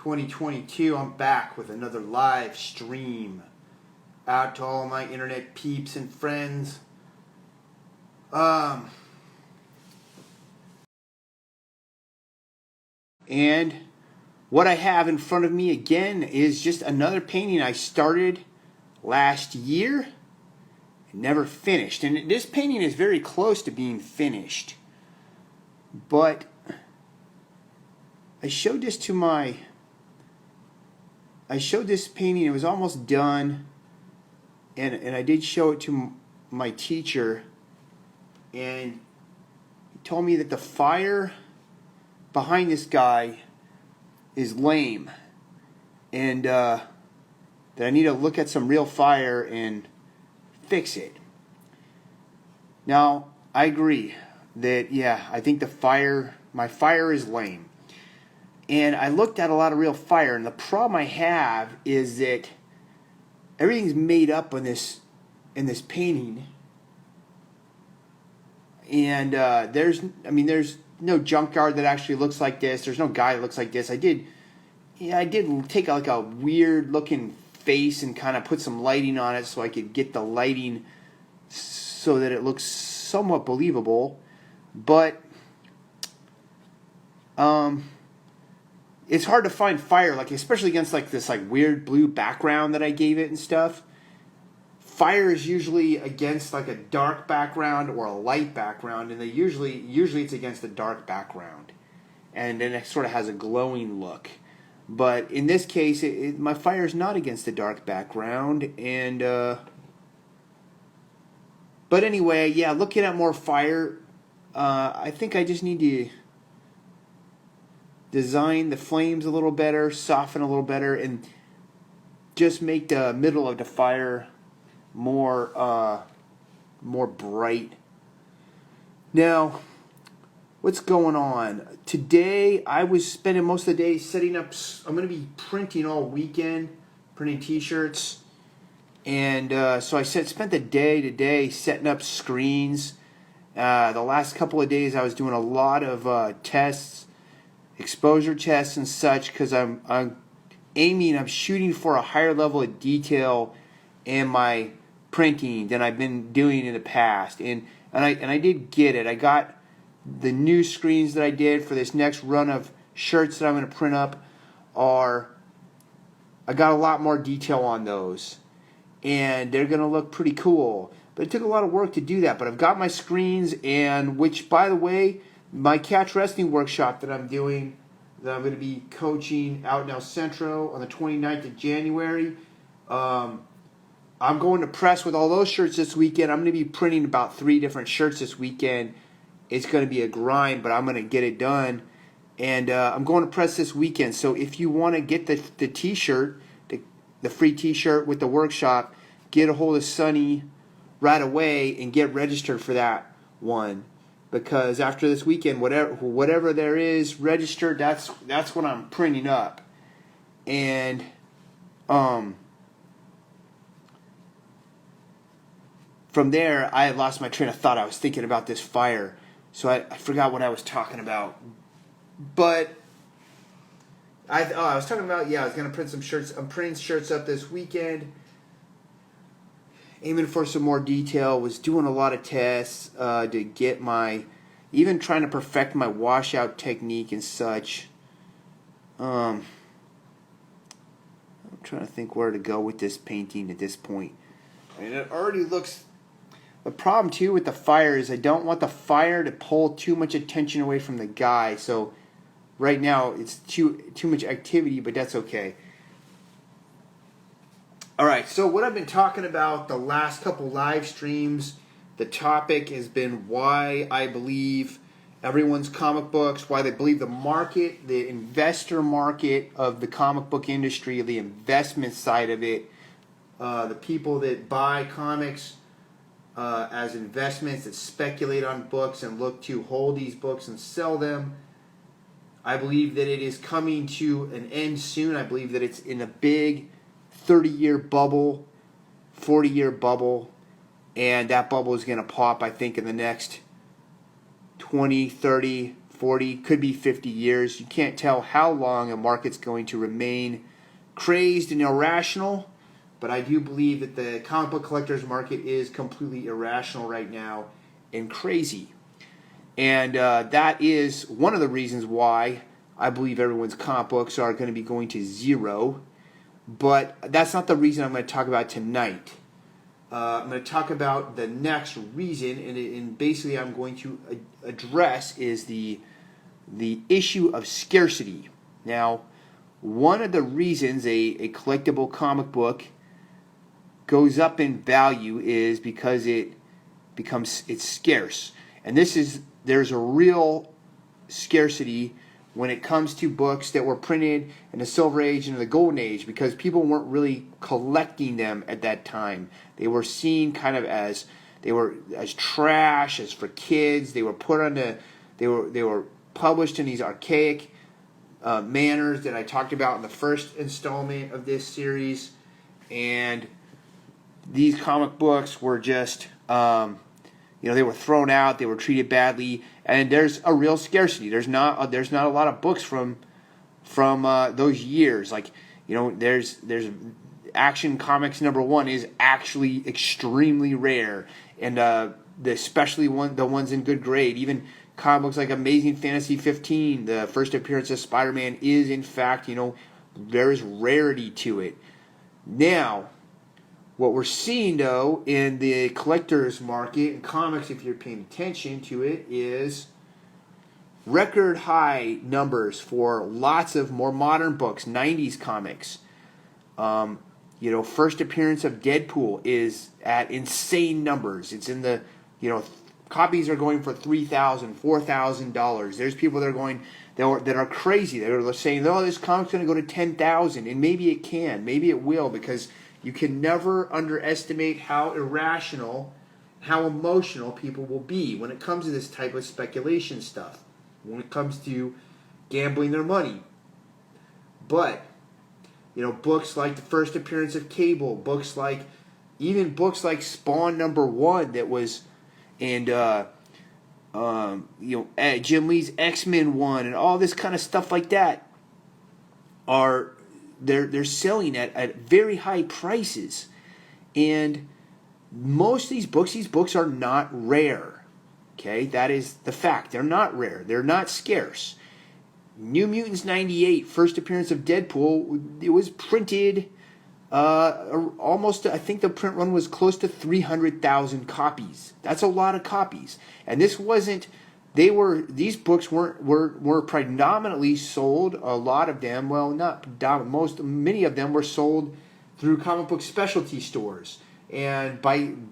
2022. I'm back with another live stream. Out to all my internet peeps and friends. And what I have in front of me again is just another painting I started last year and never finished. And this painting is very close to being finished. But I showed this painting, it was almost done, and I did show it to my teacher, and he told me that the fire behind this guy is lame, and that I need to look at some real fire and fix it. Now, I agree that, I think my fire is lame. And I looked at a lot of real fire, and the problem I have is that everything's made up in this painting. And there's no junkyard that actually looks like this. There's no guy that looks like this. I did take like a weird looking face and kind of put some lighting on it so I could get the lighting so that it looks somewhat believable. But it's hard to find fire, like especially against like this like weird blue background that I gave it and stuff. Fire is usually against like a dark background or a light background, and usually it's against a dark background, and then it sort of has a glowing look. But in this case, my fire is not against a dark background, and but anyway, looking at more fire, I think I just need to design the flames a little better, soften a little better, and just make the middle of the fire more bright. Now, what's going on? Today, I was spending most of the day setting up. I'm going to be printing all weekend, printing t-shirts. And so I spent the day today setting up screens. The last couple of days, I was doing a lot of tests, exposure tests and such, because I'm shooting for a higher level of detail in my printing than I've been doing in the past, and I did get it. I got the new screens that I did for this next run of shirts that I'm going to print up. I got a lot more detail on those, and they're going to look pretty cool. But it took a lot of work to do that. But I've got my screens, and which, by the way, my catch wrestling workshop that I'm doing, that I'm going to be coaching out in El Centro on the 29th of January. I'm going to press with all those shirts this weekend. I'm going to be printing about 3 different shirts this weekend. It's going to be a grind, but I'm going to get it done. And I'm going to press this weekend. So if you want to get the t-shirt, the free t-shirt with the workshop, get a hold of Sonny right away and get registered for that one. Because after this weekend, whatever there is registered, that's what I'm printing up. And from there, I had lost my train of thought. I was thinking about this fire, so I forgot what I was talking about. But I was talking about I was gonna print some shirts. I'm printing shirts up this weekend, aiming for some more detail. Was doing a lot of tests to get even trying to perfect my washout technique and such. I'm trying to think where to go with this painting at this point. I mean, it already looks. The problem too with the fire is I don't want the fire to pull too much attention away from the guy. So right now it's too much activity, but that's okay. All right, so what I've been talking about the last couple live streams, the topic has been why I believe everyone's comic books, why they believe the market, the investor market of the comic book industry, the investment side of it, the people that buy comics as investments, that speculate on books and look to hold these books and sell them. I believe that it is coming to an end soon. I believe that it's in a big 30-year bubble, 40-year bubble, and that bubble is going to pop, I think, in the next 20, 30, 40, could be 50 years. You can't tell how long a market's going to remain crazed and irrational, but I do believe that the comic book collector's market is completely irrational right now and crazy. And that is one of the reasons why I believe everyone's comic books are going to be going to zero. But that's not the reason I'm going to talk about tonight. I'm going to talk about the next reason, and basically I'm going to address is the issue of scarcity. Now, one of the reasons a collectible comic book goes up in value is because it's scarce. And there's a real scarcity when it comes to books that were printed in the Silver Age and the Golden Age, because people weren't really collecting them at that time. They were seen kind of as trash, as for kids. They were they were published in these archaic manners that I talked about in the first installment of this series, and these comic books were just they were thrown out, they were treated badly, and there's a real scarcity. There's not a lot of books from those years. Like, there's Action Comics #1 is actually extremely rare, and especially the ones in good grade. Even comic books like Amazing Fantasy 15, the first appearance of Spider-Man, is in fact, there is rarity to it. Now, what we're seeing, though, in the collector's market in comics, if you're paying attention to it, is record high numbers for lots of more modern books, 90s comics. First appearance of Deadpool is at insane numbers. It's in the, copies are going for $3,000, $4,000. There's people that are crazy. They're saying, oh, this comic's going to go to $10,000, and maybe it can, maybe it will, because you can never underestimate how irrational, how emotional people will be when it comes to this type of speculation stuff, when it comes to gambling their money. But, books like the first appearance of Cable, even books like Spawn #1 that was, and Jim Lee's X-Men 1 and all this kind of stuff like that they're selling at very high prices. And most of these books are not rare. Okay, that is the fact. They're not rare. They're not scarce. New Mutants 98, first appearance of Deadpool, it was printed almost, I think the print run was close to 300,000 copies. That's a lot of copies. And this wasn't, these books were predominantly sold, a lot of them, well, not predominant, many of them were sold through comic book specialty stores and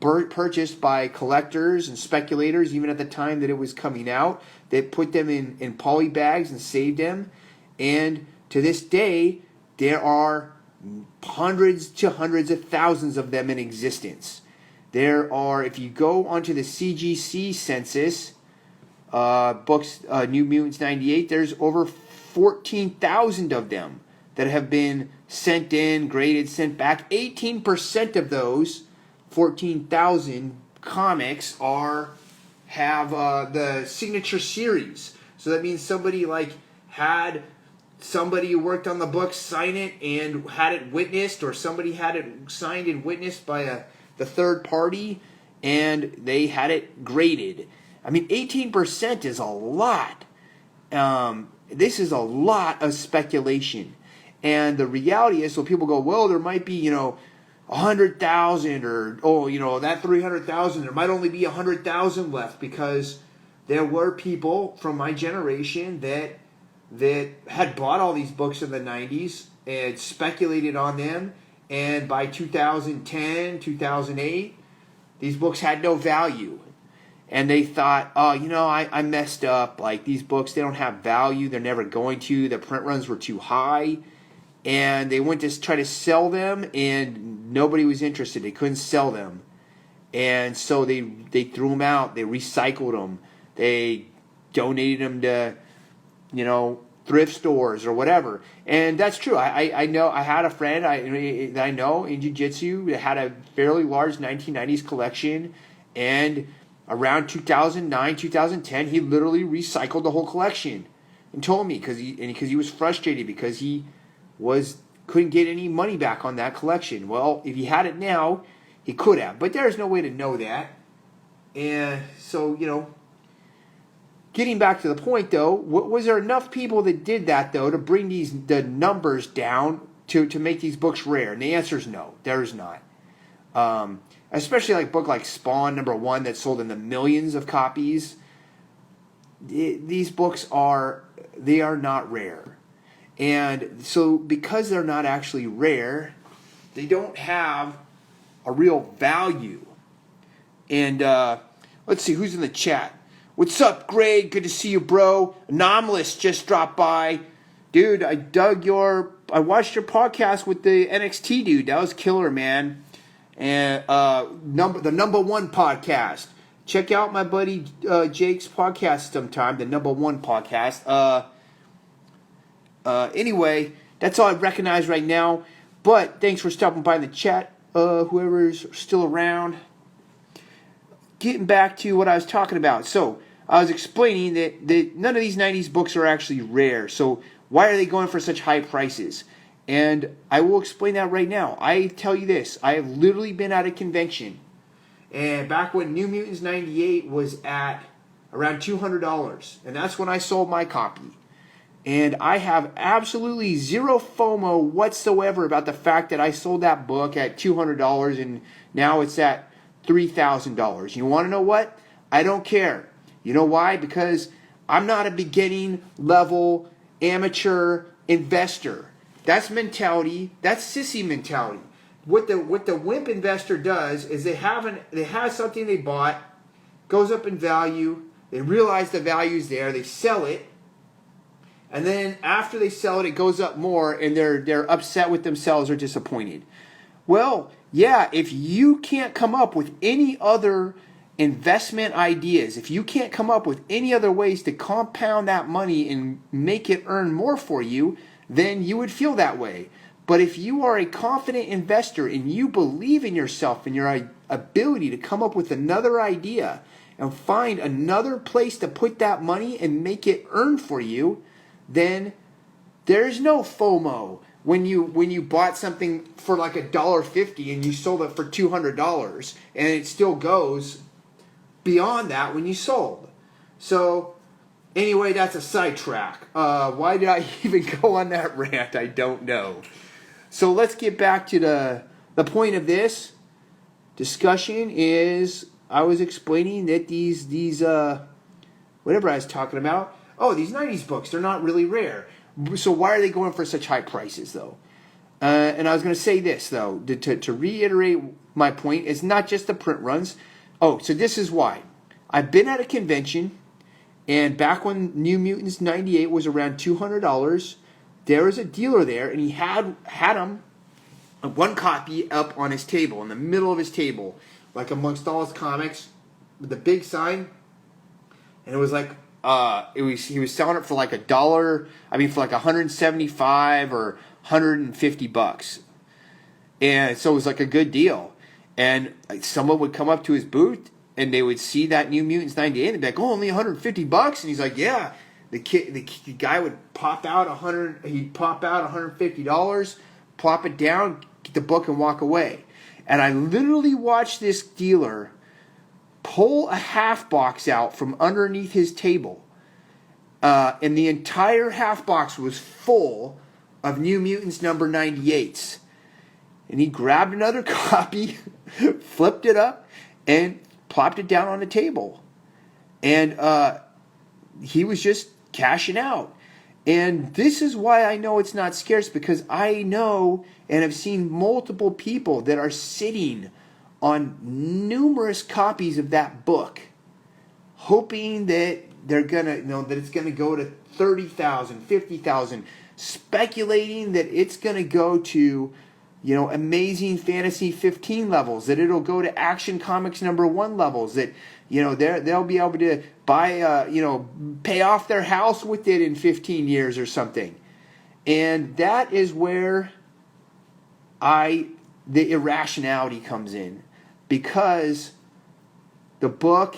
purchased by collectors and speculators, even at the time that it was coming out, that put them in poly bags and saved them. And to this day, there are hundreds of thousands of them in existence. There are, if you go onto the CGC census, books, New Mutants 98, there's over 14,000 of them that have been sent in, graded, sent back. 18% of those 14,000 comics have the signature series. So that means somebody had somebody who worked on the book sign it and had it witnessed, or somebody had it signed and witnessed by the third party, and they had it graded. I mean, 18% is a lot. This is a lot of speculation. And the reality is, so people go, well, there might be, 100,000, or, that 300,000, there might only be 100,000 left, because there were people from my generation that had bought all these books in the 90s and speculated on them, and by 2010, 2008, these books had no value. And they thought, oh, I messed up. Like, these books, they don't have value. They're never going to. The print runs were too high. And they went to try to sell them, and nobody was interested. They couldn't sell them. And so they threw them out. They recycled them. They donated them to, thrift stores or whatever. And that's true. I know. I had a friend that I know in jiu-jitsu that had a fairly large 1990s collection, and around 2009, 2010, he literally recycled the whole collection and told me because he was frustrated because he couldn't get any money back on that collection. Well, if he had it now, he could have, but there's no way to know that. And so, getting back to the point though, was there enough people that did that though to bring the numbers down to make these books rare? And the answer is no, there's not. Especially like a book like Spawn #1 that sold in the millions of copies. These books are not rare. And so because they're not actually rare, they don't have a real value. And let's see who's in the chat. What's up, Greg? Good to see you, bro. Anomalous just dropped by. Dude, I watched your podcast with the NXT dude. That was killer, man. And the #1 podcast. Check out my buddy Jake's podcast sometime, the #1 podcast. Anyway, that's all I recognize right now. But thanks for stopping by in the chat, whoever's still around. Getting back to what I was talking about. So, I was explaining that none of these 90s books are actually rare. So, why are they going for such high prices? And I will explain that right now. I tell you this. I have literally been at a convention. And back when New Mutants 98 was at around $200. And that's when I sold my copy. And I have absolutely zero FOMO whatsoever about the fact that I sold that book at $200 and now it's at $3,000. You want to know what? I don't care. You know why? Because I'm not a beginning level amateur investor. That's mentality. That's sissy mentality. What the wimp investor does is they have something they bought, goes up in value, they realize the value's there, they sell it, and then after they sell it, it goes up more, and they're upset with themselves or disappointed. Well, yeah, if you can't come up with any other investment ideas, if you can't come up with any other ways to compound that money and make it earn more for you, then you would feel that way. But if you are a confident investor and you believe in yourself and your ability to come up with another idea and find another place to put that money and make it earn for you, then there's no FOMO when you bought something for like $1.50 and you sold it for $200 and it still goes beyond that when you sold. So anyway, that's a sidetrack. Why did I even go on that rant? I don't know. So let's get back to the point of this discussion is I was explaining that these whatever I was talking about. Oh, these 90s books, they're not really rare. So why are they going for such high prices, though? And I was going to say this, though, to reiterate my point, it's not just the print runs. Oh, so this is why. I've been at a convention, and back when New Mutants 98 was around $200, there was a dealer there, and he had him one copy up on his table, in the middle of his table, like amongst all his comics, with the big sign, and it was like, he was selling it for like $1. I mean, for like 175 or $150, and so it was like a good deal. And someone would come up to his booth, and they would see that New Mutants 98, and they'd be like, "Oh, only $150?" And he's like, "Yeah." The guy would pop out $150, plop it down, get the book, and walk away. And I literally watched this dealer pull a half box out from underneath his table. And the entire half box was full of New Mutants number 98s. And he grabbed another copy, flipped it up, and plopped it down on the table. And he was just cashing out. And this is why I know it's not scarce, because I know and have seen multiple people that are sitting on numerous copies of that book, hoping that they're gonna, that it's gonna go to 30,000, 50,000, speculating that it's gonna go to, Amazing Fantasy 15 levels, that it'll go to Action Comics #1 levels, that they'll be able to buy, pay off their house with it in 15 years or something. And that is where the irrationality comes in, because the book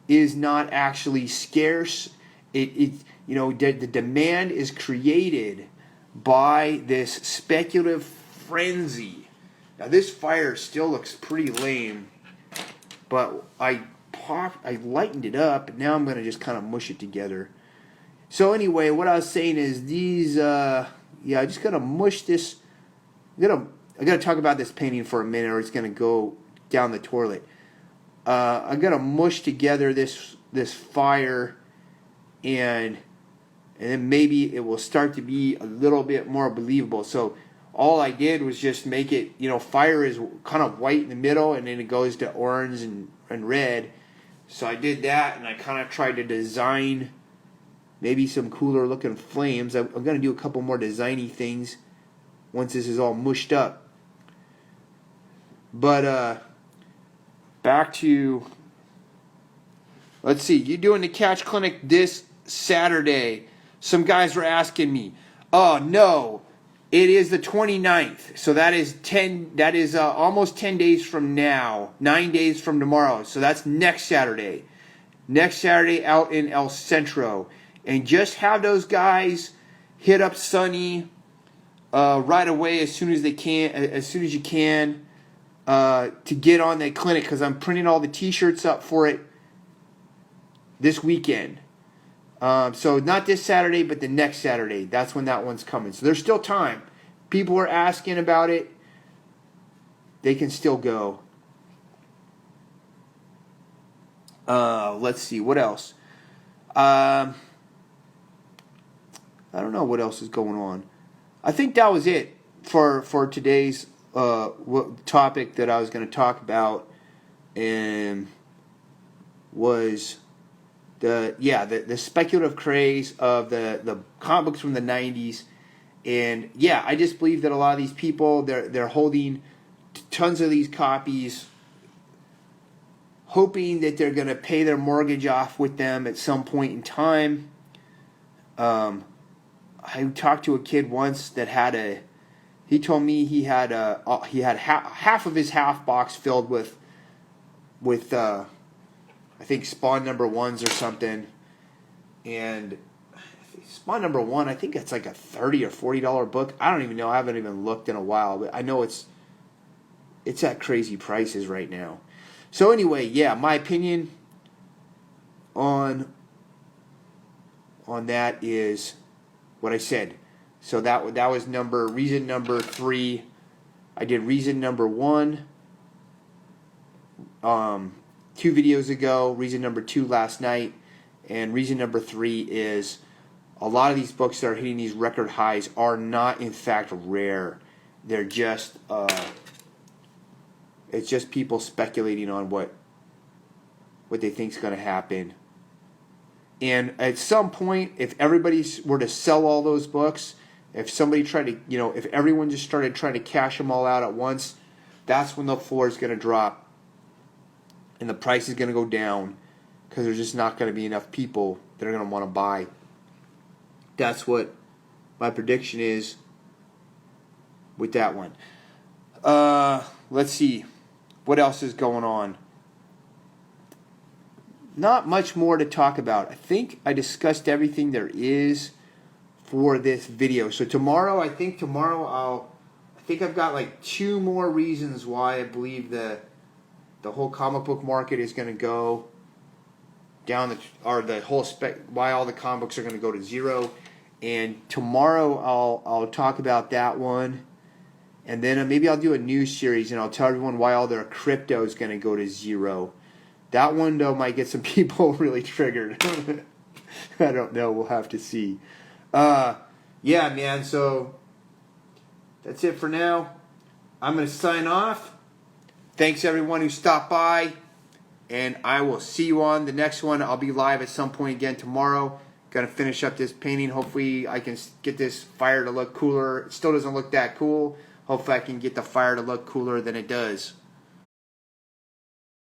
is not actually scarce. The demand is created by this speculative frenzy. Now this fire still looks pretty lame, but I lightened it up, and now I'm going to just kind of mush it together. So anyway, what I was saying is these, I just got to mush this. I got to talk about this painting for a minute, or it's going to go down the toilet. I got to mush together this fire, and then maybe it will start to be a little bit more believable. So all I did was just make it, fire is kind of white in the middle, and then it goes to orange and red. So I did that, and I kind of tried to design maybe some cooler looking flames. I'm going to do a couple more designy things once this is all mushed up. But back to, let's see, you doing the Catch Clinic this Saturday? Some guys were asking me, oh no, it is the 29th, so that is almost 10 days from now, 9 days from tomorrow, so that's next Saturday out in El Centro. And just have those guys hit up Sonny right away as soon as you can, to get on that clinic, because I'm printing all the T-shirts up for it this weekend. So not this Saturday, but the next Saturday. That's when that one's coming. So there's still time. People are asking about it. They can still go. Let's see, what else? I don't know what else is going on. I think that was it for today's topic that I was going to talk about, and was the speculative craze of the comic books from the 90s. And I just believe that a lot of these people, they're holding tons of these copies, hoping that they're going to pay their mortgage off with them at some point in time. I talked to a kid once that he told me he had half of his half box filled with I think Spawn #1s or something. And Spawn #1, I think it's like a $30 or $40 book. I don't even know. I haven't even looked in a while, but I know it's at crazy prices right now. So anyway, my opinion on that is what I said. So that was reason number 3. I did reason number 1 2 videos ago, reason number 2 last night, and reason number 3 is a lot of these books that are hitting these record highs are not in fact rare. They're just it's just people speculating on what they think is going to happen. And at some point, if everybody were to sell all those books, if somebody tried to, if everyone just started trying to cash them all out at once, that's when the floor is going to drop and the price is going to go down, because there's just not going to be enough people that are going to want to buy. That's what my prediction is with that one. Let's see. What else is going on? Not much more to talk about. I think I discussed everything there is for this video. So tomorrow I think I've got like 2 more reasons why I believe the whole comic book market is going to go down, why all the comic books are going to go to zero. And tomorrow I'll talk about that one. And then maybe I'll do a news series, and I'll tell everyone why all their crypto is going to go to zero. That one, though, might get some people really triggered. I don't know. We'll have to see. Man, so that's it for now. I'm going to sign off. Thanks, everyone who stopped by, and I will see you on the next one. I'll be live at some point again tomorrow. Going to finish up this painting. Hopefully, I can get this fire to look cooler. It still doesn't look that cool. Hopefully, I can get the fire to look cooler than it does.